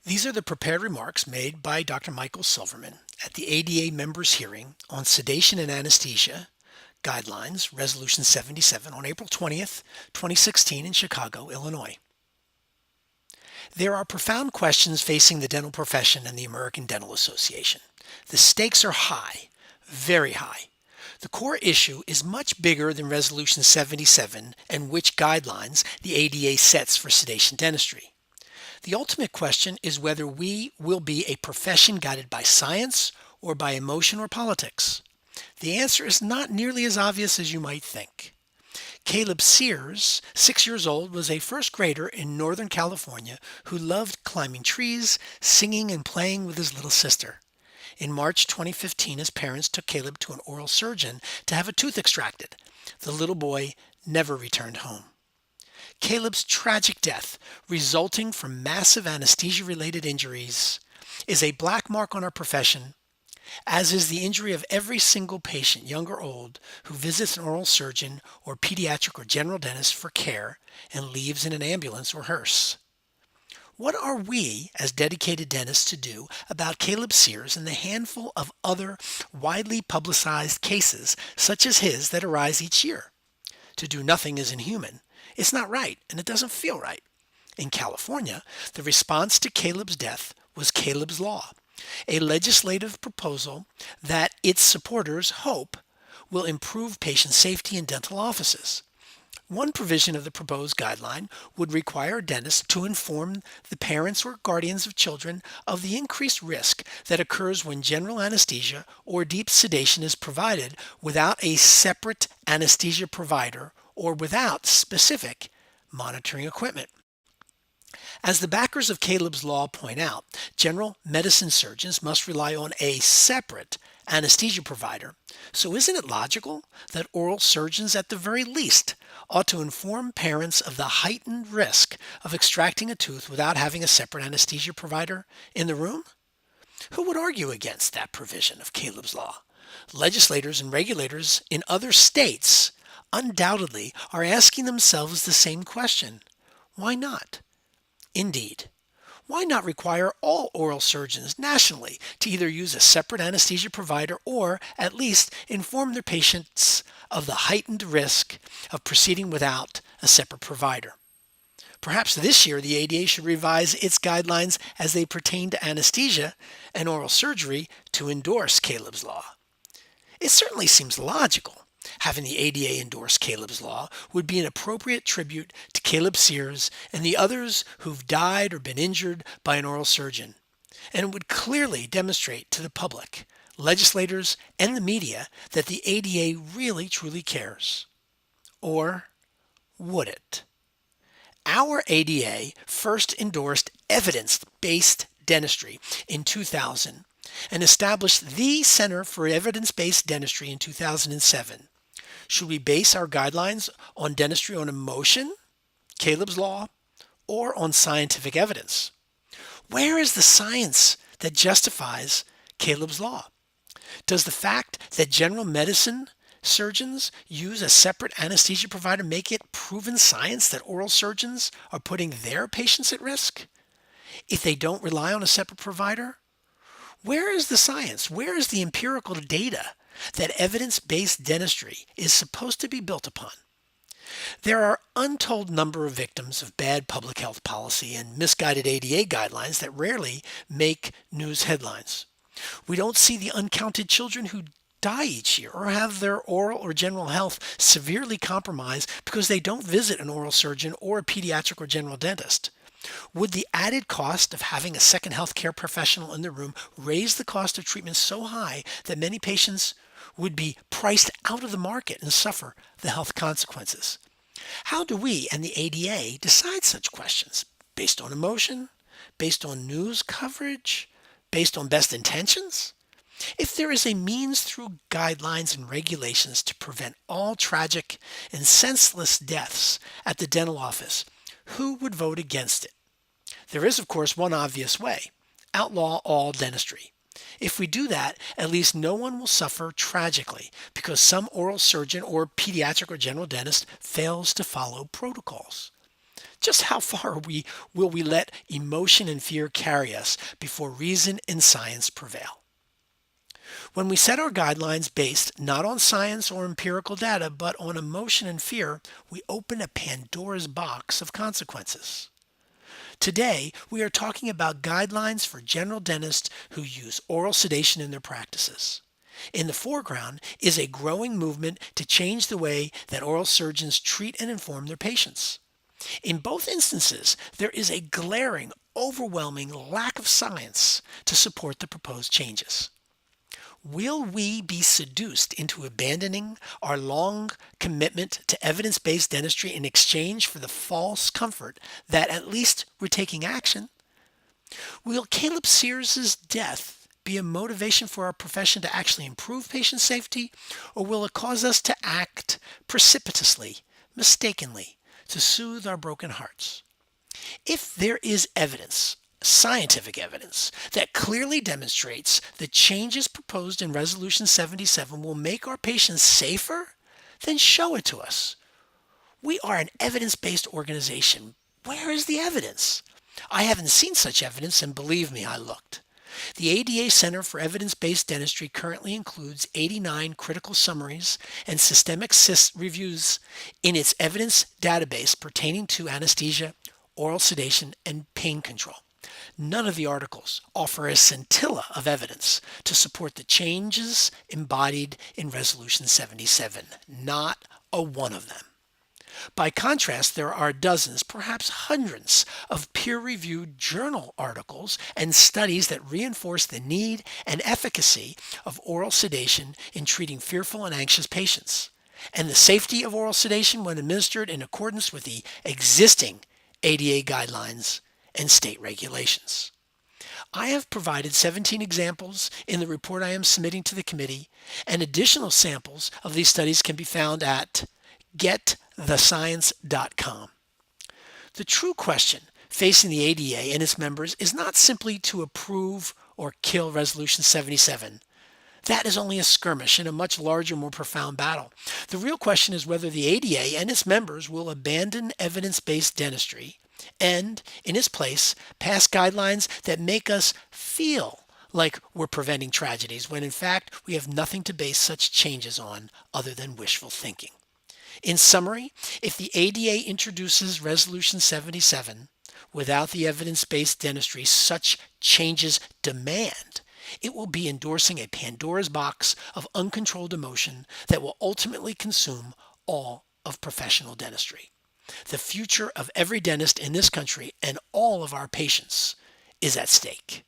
These are the prepared remarks made by Dr. Michael Silverman at the ADA members' hearing on sedation and anesthesia guidelines, Resolution 77, on April 20th, 2016 in Chicago, Illinois. There are profound questions facing the dental profession and the American Dental Association. The stakes are high, very high. The core issue is much bigger than Resolution 77 and which guidelines the ADA sets for sedation dentistry. The ultimate question is whether we will be a profession guided by science or by emotion or politics. The answer is not nearly as obvious as you might think. Caleb Sears, 6 years old, was a first grader in Northern California who loved climbing trees, singing, and playing with his little sister. In March 2015, his parents took Caleb to an oral surgeon to have a tooth extracted. The little boy never returned home. Caleb's tragic death, resulting from massive anesthesia-related injuries, is a black mark on our profession, as is the injury of every single patient, young or old, who visits an oral surgeon or pediatric or general dentist for care and leaves in an ambulance or hearse. What are we, as dedicated dentists, to do about Caleb Sears and the handful of other widely publicized cases such as his that arise each year? To do nothing is inhuman. It's not right, and it doesn't feel right. In California, the response to Caleb's death was Caleb's Law, a legislative proposal that its supporters hope will improve patient safety in dental offices. One provision of the proposed guideline would require dentists to inform the parents or guardians of children of the increased risk that occurs when general anesthesia or deep sedation is provided without a separate anesthesia provider or without specific monitoring equipment. As the backers of Caleb's Law point out, general medicine surgeons must rely on a separate anesthesia provider. So isn't it logical that oral surgeons at the very least ought to inform parents of the heightened risk of extracting a tooth without having a separate anesthesia provider in the room? Who would argue against that provision of Caleb's Law? Legislators and regulators in other states undoubtedly are asking themselves the same question. Why not? Indeed. Why not require all oral surgeons nationally to either use a separate anesthesia provider or at least inform their patients of the heightened risk of proceeding without a separate provider? Perhaps this year the ADA should revise its guidelines as they pertain to anesthesia and oral surgery to endorse Caleb's Law. It certainly seems logical. Having the ADA endorse Caleb's Law would be an appropriate tribute to Caleb Sears and the others who've died or been injured by an oral surgeon. And it would clearly demonstrate to the public, legislators, and the media that the ADA really truly cares. Or would it? Our ADA first endorsed evidence-based dentistry in 2000 and established the Center for Evidence-Based Dentistry in 2007. Should we base our guidelines on dentistry on emotion, Caleb's Law, or on scientific evidence? Where is the science that justifies Caleb's Law? Does the fact that general medicine surgeons use a separate anesthesia provider make it proven science that oral surgeons are putting their patients at risk if they don't rely on a separate provider? Where is the science? Where is the empirical data that evidence-based dentistry is supposed to be built upon? There are untold number of victims of bad public health policy and misguided ADA guidelines that rarely make news headlines. We don't see the uncounted children who die each year or have their oral or general health severely compromised because they don't visit an oral surgeon or a pediatric or general dentist. Would the added cost of having a second healthcare professional in the room raise the cost of treatment so high that many patients would be priced out of the market and suffer the health consequences? How do we and the ADA decide such questions? Based on emotion? Based on news coverage? Based on best intentions? If there is a means through guidelines and regulations to prevent all tragic and senseless deaths at the dental office, who would vote against it? There is, of course, one obvious way: outlaw all dentistry. If we do that, at least no one will suffer tragically because some oral surgeon or pediatric or general dentist fails to follow protocols. Just how far will we let emotion and fear carry us before reason and science prevail? When we set our guidelines based not on science or empirical data, but on emotion and fear, we open a Pandora's box of consequences. Today, we are talking about guidelines for general dentists who use oral sedation in their practices. In the foreground is a growing movement to change the way that oral surgeons treat and inform their patients. In both instances, there is a glaring, overwhelming lack of science to support the proposed changes. Will we be seduced into abandoning our long commitment to evidence-based dentistry in exchange for the false comfort that at least we're taking action? Will Caleb Sears's death be a motivation for our profession to actually improve patient safety, or will it cause us to act precipitously, mistakenly, to soothe our broken hearts? If there is evidence, scientific evidence, that clearly demonstrates the changes proposed in Resolution 77 will make our patients safer, then show it to us. We are an evidence-based organization. Where is the evidence? I haven't seen such evidence, and believe me, I looked. The ADA Center for Evidence-Based Dentistry currently includes 89 critical summaries and systemic reviews in its evidence database pertaining to anesthesia, oral sedation, and pain control. None of the articles offer a scintilla of evidence to support the changes embodied in Resolution 77. Not a one of them. By contrast, there are dozens, perhaps hundreds, of peer-reviewed journal articles and studies that reinforce the need and efficacy of oral sedation in treating fearful and anxious patients, and the safety of oral sedation when administered in accordance with the existing ADA guidelines and state regulations. I have provided 17 examples in the report I am submitting to the committee, and additional samples of these studies can be found at getthescience.com. The true question facing the ADA and its members is not simply to approve or kill Resolution 77. That is only a skirmish in a much larger, more profound battle. The real question is whether the ADA and its members will abandon evidence-based dentistry and, in its place, pass guidelines that make us feel like we're preventing tragedies when in fact we have nothing to base such changes on other than wishful thinking. In summary, if the ADA introduces Resolution 77 without the evidence-based dentistry such changes demand, it will be endorsing a Pandora's box of uncontrolled emotion that will ultimately consume all of professional dentistry. The future of every dentist in this country and all of our patients is at stake.